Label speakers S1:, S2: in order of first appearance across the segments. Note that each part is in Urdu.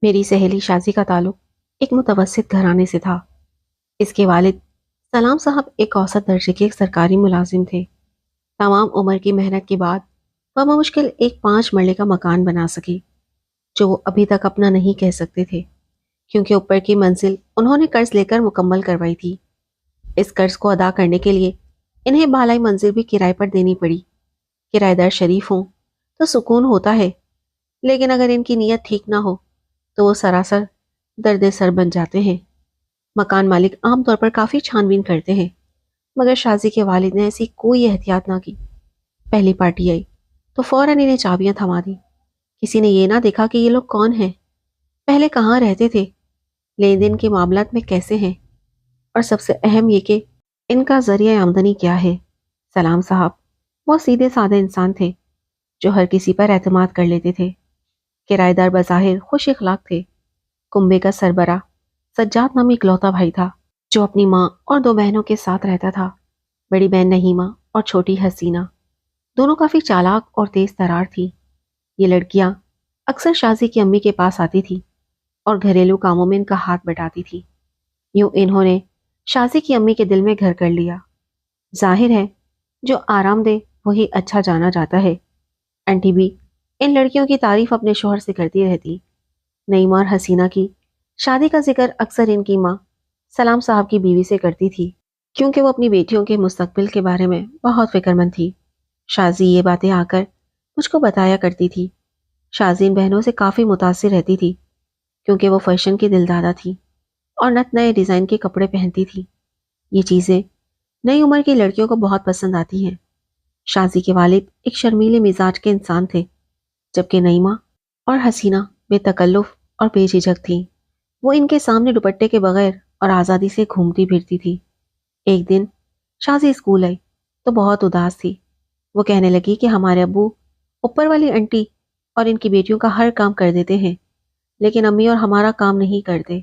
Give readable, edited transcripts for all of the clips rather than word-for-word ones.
S1: میری سہیلی شازی کا تعلق ایک متوسط گھرانے سے تھا۔ اس کے والد سلام صاحب ایک اوسط درجے کے ایک سرکاری ملازم تھے۔ تمام عمر کی محنت کے بعد وہ بمشکل ایک 5 مرلے کا مکان بنا سکے، جو وہ ابھی تک اپنا نہیں کہہ سکتے تھے، کیونکہ اوپر کی منزل انہوں نے قرض لے کر مکمل کروائی تھی۔ اس قرض کو ادا کرنے کے لیے انہیں بالائی منزل بھی کرائے پر دینی پڑی۔ کرایہ دار شریف ہوں تو سکون ہوتا ہے، لیکن اگر ان کی نیت ٹھیک نہ ہو تو وہ سراسر درد سر بن جاتے ہیں۔ مکان مالک عام طور پر کافی چھان بین کرتے ہیں، مگر شازی کے والد نے ایسی کوئی احتیاط نہ کی۔ پہلی پارٹی آئی تو فوراً انہیں چابیاں تھما دی۔ کسی نے یہ نہ دیکھا کہ یہ لوگ کون ہیں، پہلے کہاں رہتے تھے، لین دین کے معاملات میں کیسے ہیں، اور سب سے اہم یہ کہ ان کا ذریعہ آمدنی کیا ہے۔ سلام صاحب وہ سیدھے سادے انسان تھے جو ہر کسی پر اعتماد کر لیتے تھے۔ کرایہ دار بظاہر خوش اخلاق تھے۔ کنبے کا سربراہ سجاد نامی اکلوتا بھائی تھا جو اپنی ماں اور 2 بہنوں کے ساتھ رہتا تھا۔ بڑی بہن نہیمہ اور چھوٹی حسینہ دونوں کافی چالاک اور تیز ترار تھی۔ یہ لڑکیاں اکثر شازی کی امی کے پاس آتی تھی اور گھریلو کاموں میں ان کا ہاتھ بٹاتی تھی۔ یوں انہوں نے شازی کی امی کے دل میں گھر کر لیا۔ ظاہر ہے جو آرام دے وہی اچھا جانا جاتا ہے۔ آنٹی بھی ان لڑکیوں کی تعریف اپنے شوہر سے کرتی رہتی۔ نعیمہ اور حسینہ کی شادی کا ذکر اکثر ان کی ماں سلام صاحب کی بیوی سے کرتی تھی، کیونکہ وہ اپنی بیٹیوں کے مستقبل کے بارے میں بہت فکر مند تھی۔ شازی یہ باتیں آ کر مجھ کو بتایا کرتی تھی۔ شازی ان بہنوں سے کافی متاثر رہتی تھی، کیونکہ وہ فیشن کی دلدادہ تھی اور نت نئے ڈیزائن کے کپڑے پہنتی تھی۔ یہ چیزیں نئی عمر کی لڑکیوں کو بہت پسند آتی ہیں۔ شازی کے والد ایک شرمیلے مزاج کے انسان تھے، جبکہ نعیمہ اور حسینہ بے تکلف اور بے جھجک تھیں۔ وہ ان کے سامنے دوپٹے کے بغیر اور آزادی سے گھومتی پھرتی تھی۔ ایک دن شازی اسکول آئی تو بہت اداس تھی۔ وہ کہنے لگی کہ ہمارے ابو اوپر والی انٹی اور ان کی بیٹیوں کا ہر کام کر دیتے ہیں، لیکن امی اور ہمارا کام نہیں کرتے۔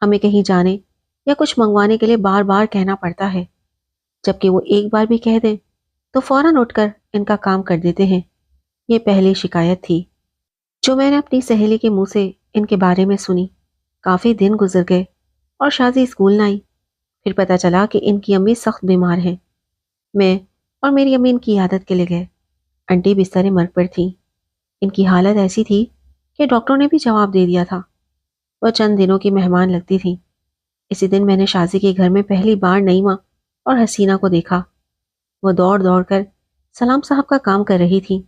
S1: ہمیں کہیں جانے یا کچھ منگوانے کے لیے بار بار کہنا پڑتا ہے، جبکہ وہ ایک بار بھی کہہ دیں تو فوراً اٹھ کر ان کا کام کر دیتے ہیں۔ یہ پہلی شکایت تھی جو میں نے اپنی سہیلی کے منہ سے ان کے بارے میں سنی۔ کافی دن گزر گئے اور شازی اسکول نہ آئی۔ پھر پتہ چلا کہ ان کی امی سخت بیمار ہیں۔ میں اور میری امی ان کی عیادت کے لیے گئے۔ انٹی بستر مرگ پر تھیں۔ ان کی حالت ایسی تھی کہ ڈاکٹروں نے بھی جواب دے دیا تھا۔ وہ چند دنوں کی مہمان لگتی تھیں۔ اسی دن میں نے شازی کے گھر میں پہلی بار نعیمہ اور حسینہ کو دیکھا۔ وہ دوڑ دوڑ کر سلام صاحب کا کام کر رہی تھیں،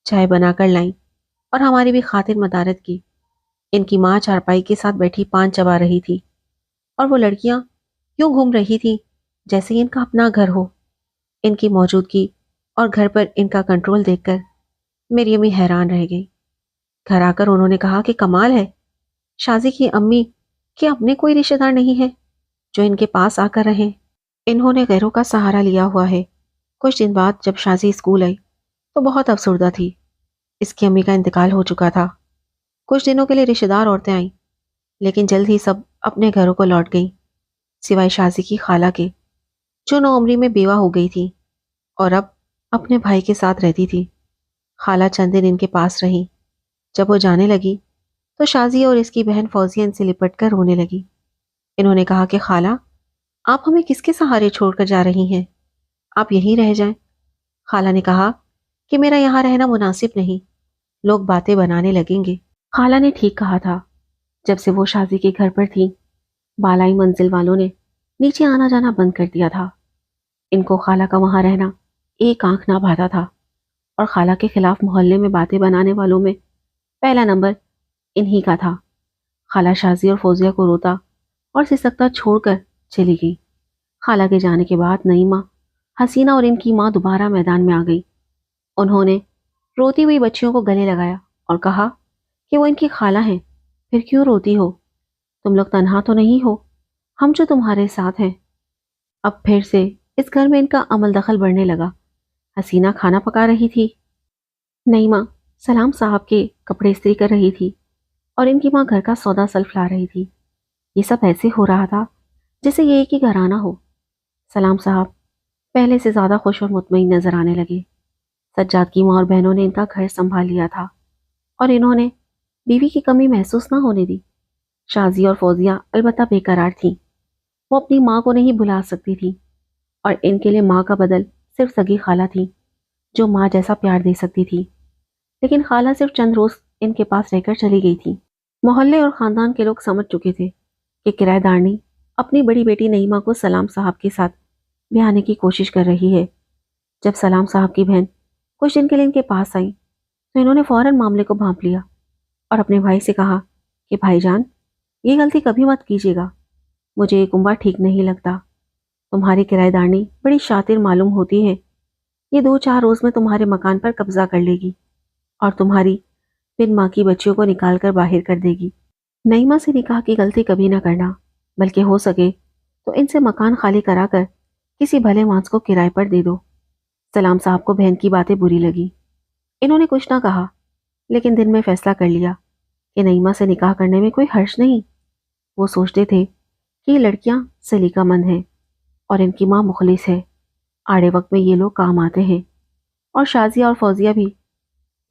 S1: چائے بنا کر لائیں اور ہماری بھی خاطر مدارت کی۔ ان کی ماں چارپائی کے ساتھ بیٹھی پان چبا رہی تھی اور وہ لڑکیاں یوں گھوم رہی تھی جیسے ان کا اپنا گھر ہو۔ ان کی موجودگی اور گھر پر ان کا کنٹرول دیکھ کر میری امی حیران رہ گئی۔ گھر آ کر انہوں نے کہا کہ کمال ہے، شازی کی امی کے اپنے کوئی رشتہ دار نہیں ہے جو ان کے پاس آ کر رہیں۔ انہوں نے غیروں کا سہارا لیا ہوا ہے۔ کچھ دن بعد جب شازی اسکول آئی تو بہت افسردہ تھی۔ اس کی امی کا انتقال ہو چکا تھا۔ کچھ دنوں کے لیے رشتہ دار عورتیں آئیں، لیکن جلد ہی سب اپنے گھروں کو لوٹ گئیں، سوائے شازی کی خالہ کے، جو نوعمری میں بیوہ ہو گئی تھی اور اب اپنے بھائی کے ساتھ رہتی تھی۔ خالہ چند دن ان کے پاس رہیں۔ جب وہ جانے لگی تو شازی اور اس کی بہن فوزیہ ان سے لپٹ کر رونے لگی۔ انہوں نے کہا کہ خالہ، آپ ہمیں کس کے سہارے چھوڑ کر جا رہی ہیں؟ آپ یہیں رہ جائیں۔ خالہ نے کہا کہ میرا یہاں رہنا مناسب نہیں، لوگ باتیں بنانے لگیں گے۔ خالہ نے ٹھیک کہا تھا۔ جب سے وہ شازی کے گھر پر تھی، بالائی منزل والوں نے نیچے آنا جانا بند کر دیا تھا۔ ان کو خالہ کا وہاں رہنا ایک آنکھ نہ بھاتا تھا، اور خالہ کے خلاف محلے میں باتیں بنانے والوں میں پہلا نمبر انہی کا تھا۔ خالہ شازی اور فوزیہ کو روتا اور سسکتا چھوڑ کر چلی گئی۔ خالہ کے جانے کے بعد نعیمہ، حسینہ اور ان کی ماں دوبارہ میدان میں آ گئی۔ انہوں نے روتی ہوئی بچیوں کو گلے لگایا اور کہا کہ وہ ان کی خالہ ہیں، پھر کیوں روتی ہو؟ تم لوگ تنہا تو نہیں ہو، ہم جو تمہارے ساتھ ہیں۔ اب پھر سے اس گھر میں ان کا عمل دخل بڑھنے لگا۔ حسینہ کھانا پکا رہی تھی، نعیمہ سلام صاحب کے کپڑے استری کر رہی تھی، اور ان کی ماں گھر کا سودا سلف لا رہی تھی۔ یہ سب ایسے ہو رہا تھا جیسے یہ ایک ہی گھرانہ ہو۔ سلام صاحب پہلے سے زیادہ خوش اور مطمئن نظر آنے لگے۔ سجاد کی ماں اور بہنوں نے ان کا گھر سنبھال لیا تھا، اور انہوں نے بیوی کی کمی محسوس نہ ہونے دی۔ شازیہ اور فوزیہ البتہ بے قرار تھیں۔ وہ اپنی ماں کو نہیں بھلا سکتی تھی، اور ان کے لیے ماں کا بدل صرف سگی خالہ تھی، جو ماں جیسا پیار دے سکتی تھی۔ لیکن خالہ صرف چند روز ان کے پاس رہ کر چلی گئی تھی۔ محلے اور خاندان کے لوگ سمجھ چکے تھے کہ کرایہ دارنی اپنی بڑی بیٹی نعیمہ کو سلام صاحب کے ساتھ بیانے کی کوشش کر رہی ہے۔ جب سلام صاحب کی بہن کچھ دن کے لیے ان کے پاس آئی تو انہوں نے فوراً معاملے کو بھانپ لیا اور اپنے بھائی سے کہا کہ بھائی جان، یہ غلطی کبھی مت کیجیے گا، مجھے یہ کنبا ٹھیک نہیں لگتا۔ تمہاری کرایہ دارنی بڑی شاطر معلوم ہوتی ہے، یہ 2-4 روز میں تمہارے مکان پر قبضہ کر لے گی اور تمہاری بن ماں کی بچیوں کو نکال کر باہر کر دے گی۔ نعیمہ سے نکاح کی غلطی کبھی نہ کرنا، بلکہ ہو سکے تو ان سے مکان خالی کرا کر کسی بھلے مانس کو کرائے پر دے دو۔ سلام صاحب کو بہن کی باتیں بری لگی۔ انہوں نے کچھ نہ کہا، لیکن دن میں فیصلہ کر لیا کہ نعیمہ سے نکاح کرنے میں کوئی حرج نہیں۔ وہ سوچتے تھے کہ یہ لڑکیاں سلیقہ مند ہیں اور ان کی ماں مخلص ہے، آڑے وقت میں یہ لوگ کام آتے ہیں، اور شازیہ اور فوزیہ بھی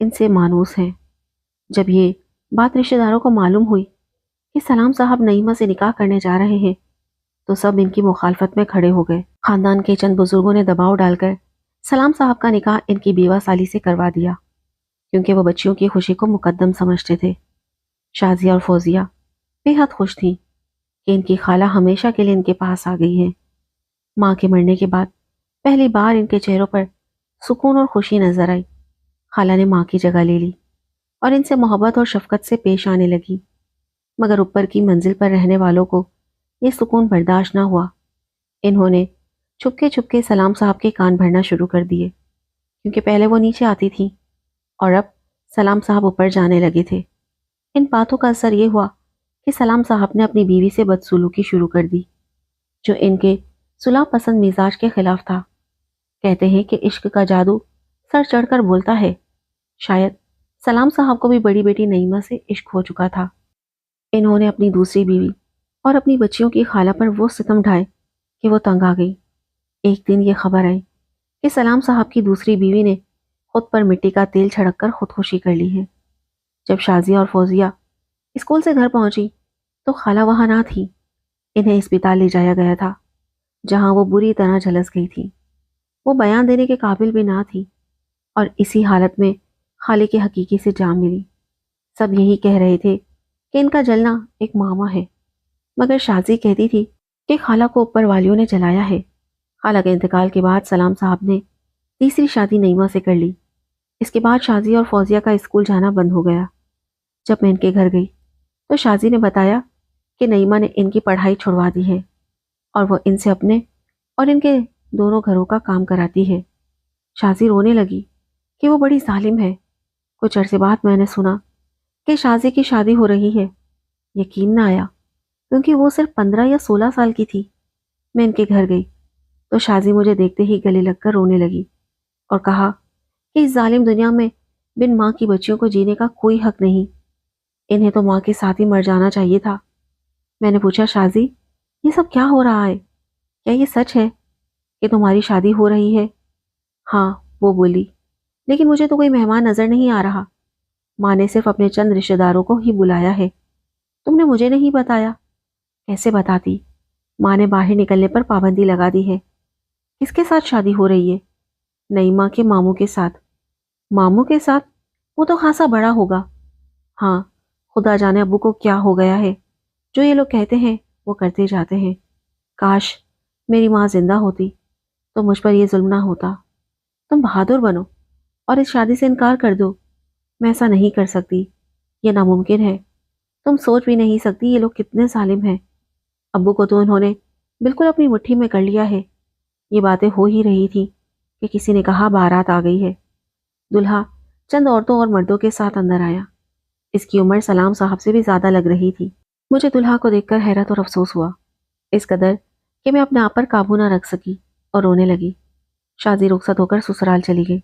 S1: ان سے مانوس ہیں۔ جب یہ بات رشتہ داروں کو معلوم ہوئی کہ سلام صاحب نعیمہ سے نکاح کرنے جا رہے ہیں تو سب ان کی مخالفت میں کھڑے ہو گئے۔ خاندان کے چند بزرگوں نے دباؤ ڈال کر سلام صاحب کا نکاح ان کی بیوہ سالی سے کروا دیا، کیونکہ وہ بچیوں کی خوشی کو مقدم سمجھتے تھے۔ شازیہ اور فوزیہ بے حد خوش تھیں کہ ان کی خالہ ہمیشہ کے لیے ان کے پاس آ گئی ہے۔ ماں کے مرنے کے بعد پہلی بار ان کے چہروں پر سکون اور خوشی نظر آئی۔ خالہ نے ماں کی جگہ لے لی اور ان سے محبت اور شفقت سے پیش آنے لگی، مگر اوپر کی منزل پر رہنے والوں کو یہ سکون برداشت نہ ہوا۔ انہوں نے چھپ کے سلام صاحب کے کان بھرنا شروع کر دیے، کیونکہ پہلے وہ نیچے آتی تھی اور اب سلام صاحب اوپر جانے لگے تھے۔ ان باتوں کا اثر یہ ہوا کہ سلام صاحب نے اپنی بیوی سے بدسلوکی شروع کر دی، جو ان کے صلح پسند مزاج کے خلاف تھا۔ کہتے ہیں کہ عشق کا جادو سر چڑھ کر بولتا ہے۔ شاید سلام صاحب کو بھی بڑی بیٹی نعیمہ سے عشق ہو چکا تھا۔ انہوں نے اپنی دوسری بیوی اور اپنی بچیوں کی خالہ پر وہ ستم ڈھائے کہ وہ تنگ آ گئی۔ ایک دن یہ خبر آئی کہ سلام صاحب کی دوسری بیوی نے خود پر مٹی کا تیل چھڑک کر خودکشی کر لی ہے۔ جب شازیہ اور فوزیہ اسکول سے گھر پہنچی تو خالہ وہاں نہ تھی۔ انہیں اسپتال لے جایا گیا تھا، جہاں وہ بری طرح جھلس گئی تھی۔ وہ بیان دینے کے قابل بھی نہ تھی، اور اسی حالت میں خالے کے حقیقی سے جا ملی۔ سب یہی کہہ رہے تھے کہ ان کا جلنا ایک معمہ ہے، مگر شازی کہتی تھی کہ خالہ کو اوپر والیوں نے جلایا ہے۔ خالہ کے انتقال کے بعد سلام صاحب نے تیسری شادی نعیمہ سے کر لی۔ اس کے بعد شازی اور فوزیہ کا اسکول جانا بند ہو گیا۔ جب میں ان کے گھر گئی تو شازی نے بتایا کہ نعیمہ نے ان کی پڑھائی چھڑوا دی ہے اور وہ ان سے اپنے اور ان کے دونوں گھروں کا کام کراتی ہے۔ شازی رونے لگی کہ وہ بڑی ظالم ہے۔ کچھ عرصے بعد میں نے سنا کہ شازی کی شادی ہو رہی ہے۔ یقین نہ آیا، کیونکہ وہ صرف 15 یا 16 سال کی تھی۔ میں ان کے گھر گئی تو شازی مجھے دیکھتے ہی گلے لگ کر رونے لگی اور کہا کہ اس ظالم دنیا میں بن ماں کی بچیوں کو جینے کا کوئی حق نہیں، انہیں تو ماں کے ساتھ ہی مر جانا چاہیے تھا۔ میں نے پوچھا، شازی یہ سب کیا ہو رہا ہے؟ کیا یہ سچ ہے کہ تمہاری شادی ہو رہی ہے؟ ہاں، وہ بولی، لیکن مجھے تو کوئی مہمان نظر نہیں آ رہا۔ ماں نے صرف اپنے چند رشتہ داروں کو ہی بلایا ہے، تم نے مجھے نہیں بتایا۔ کیسے بتاتی؟ ماں نے باہر نکلنے پر پابندی لگا دی ہے۔ کس کے ساتھ شادی ہو رہی ہے؟ نعیمہ کے ماموں کے ساتھ۔ ماموں کے ساتھ؟ وہ تو خاصا بڑا ہوگا۔ ہاں، خدا جانے ابو کو کیا ہو گیا ہے، جو یہ لوگ کہتے ہیں وہ کرتے جاتے ہیں۔ کاش میری ماں زندہ ہوتی تو مجھ پر یہ ظلم نہ ہوتا۔ تم بہادر بنو اور اس شادی سے انکار کر دو۔ میں ایسا نہیں کر سکتی، یہ ناممکن ہے۔ تم سوچ بھی نہیں سکتی یہ لوگ کتنے ظالم ہیں۔ ابو کو تو انہوں نے بالکل اپنی مٹھی میں کر لیا ہے۔ یہ باتیں ہو ہی رہی تھی کہ کسی نے کہا بارات آ گئی ہے۔ دلہا چند عورتوں اور مردوں کے ساتھ اندر آیا۔ اس کی عمر سلام صاحب سے بھی زیادہ لگ رہی تھی۔ مجھے دلہا کو دیکھ کر حیرت اور افسوس ہوا، اس قدر کہ میں اپنے آپ پر قابو نہ رکھ سکی اور رونے لگی۔ شازی رخصت ہو کر سسرال چلی گئی۔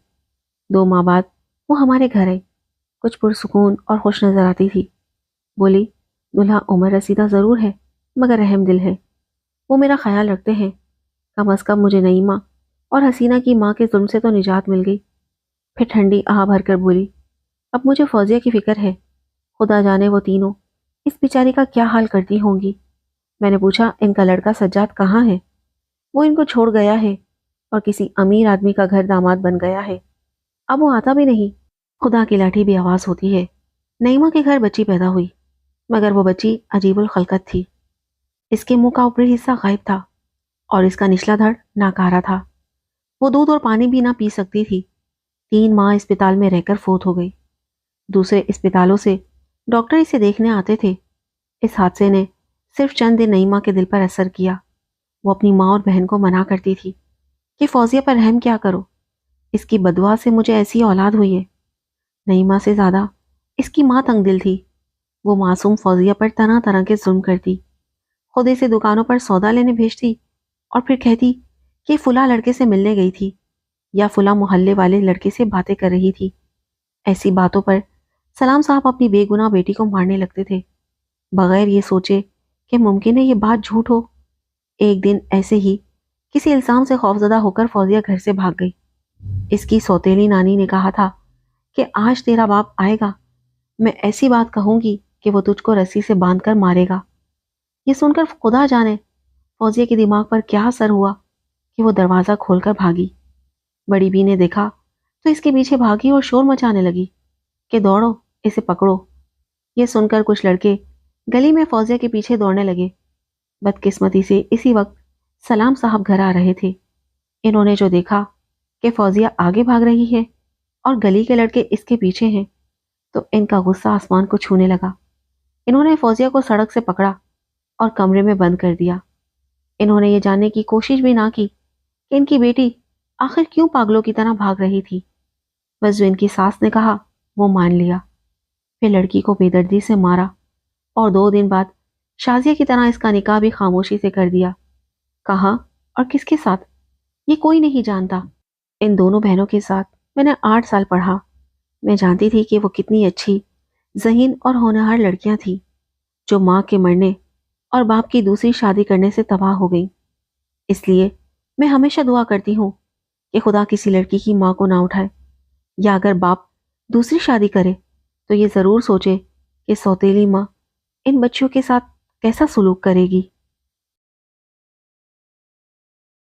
S1: 2 ماہ بعد وہ ہمارے گھر آئی، کچھ پرسکون اور خوش نظر آتی تھی۔ بولی، دلہا عمر رسیدہ ضرور ہے مگر رحم دل ہے، وہ میرا خیال رکھتے ہیں۔ کم از کم مجھے نعیمہ اور حسینہ کی ماں کے ظلم سے تو نجات مل گئی۔ پھر ٹھنڈی آہ بھر کر بولی، اب مجھے فوزیہ کی فکر ہے، خدا جانے وہ تینوں اس بیچاری کا کیا حال کرتی ہوں گی۔ میں نے پوچھا ان کا لڑکا سجاد کہاں ہے؟ وہ ان کو چھوڑ گیا ہے اور کسی امیر آدمی کا گھر داماد بن گیا ہے، اب وہ آتا بھی نہیں۔ خدا کی لاٹھی بھی آواز ہوتی ہے۔ نعیمہ کے گھر بچی پیدا ہوئی، مگر وہ بچی عجیب الخلقت تھی۔ اس کے منہ کا اوپری حصہ غائب تھا اور اس کا نچلا دھڑ ناکارہ تھا۔ وہ دودھ اور پانی بھی نہ پی سکتی تھی۔ 3 ماہ اسپتال میں رہ کر فوت ہو گئی۔ دوسرے اسپتالوں سے ڈاکٹر اسے دیکھنے آتے تھے۔ اس حادثے نے صرف چند دن نعیمہ کے دل پر اثر کیا۔ وہ اپنی ماں اور بہن کو منع کرتی تھی کہ فوزیہ پر رحم کیا کرو، اس کی بددعا سے مجھے ایسی اولاد ہوئی ہے۔ نعیمہ سے زیادہ اس کی ماں تنگ دل تھی۔ وہ معصوم فوزیہ پر طرح طرح کے ظلم کرتی، خود اسے دکانوں پر سودا لینے بھیجتی اور پھر کہتی کہ فلاں لڑکے سے ملنے گئی تھی یا فلاں محلے والے لڑکے سے باتیں کر رہی تھی۔ ایسی باتوں پر سلام صاحب اپنی بے گناہ بیٹی کو مارنے لگتے تھے، بغیر یہ سوچے کہ ممکن ہے یہ بات جھوٹ ہو۔ ایک دن ایسے ہی کسی الزام سے خوفزدہ ہو کر فوزیہ گھر سے بھاگ گئی۔ اس کی سوتیلی نانی نے کہا تھا کہ آج تیرا باپ آئے گا، میں ایسی بات کہوں گی کہ وہ تجھ کو رسی سے باندھ کر مارے گا۔ یہ سن کر خدا جانے فوزیہ کے دماغ پر کیا اثر ہوا کہ وہ دروازہ کھول کر بھاگی۔ بڑی بی نے دیکھا تو اس کے پیچھے بھاگی اور شور مچانے لگی کہ دوڑو، اسے پکڑو۔ یہ سن کر کچھ لڑکے گلی میں فوزیہ کے پیچھے دوڑنے لگے۔ بدقسمتی سے اسی وقت سلام صاحب گھر آ رہے تھے۔ انہوں نے جو دیکھا کہ فوزیہ آگے بھاگ رہی ہے اور گلی کے لڑکے اس کے پیچھے ہیں تو ان کا غصہ آسمان کو چھونے لگا۔ انہوں نے فوزیہ کو سڑک سے پکڑا اور کمرے میں بند کر دیا۔ انہوں نے یہ جاننے کی کوشش بھی نہ کی کہ ان کی بیٹی آخر کیوں پاگلوں کی طرح بھاگ رہی تھی۔ بس جو ان کی ساس نے کہا وہ مان لیا۔ پھر لڑکی کو بے دردی سے مارا اور 2 دن بعد شازیہ کی طرح اس کا نکاح بھی خاموشی سے کر دیا۔ کہاں اور کس کے ساتھ یہ کوئی نہیں جانتا۔ ان دونوں بہنوں کے ساتھ میں نے 8 سال پڑھا۔ میں جانتی تھی کہ وہ کتنی اچھی، ذہین اور ہونہار لڑکیاں تھیں جو ماں کے مرنے اور باپ کی دوسری شادی کرنے سے تباہ ہو گئیں۔ اس لیے میں ہمیشہ دعا کرتی ہوں کہ خدا کسی لڑکی کی ماں کو نہ اٹھائے، یا اگر باپ دوسری شادی کرے تو یہ ضرور سوچے کہ سوتیلی ماں ان بچیوں کے ساتھ کیسا سلوک کرے گی۔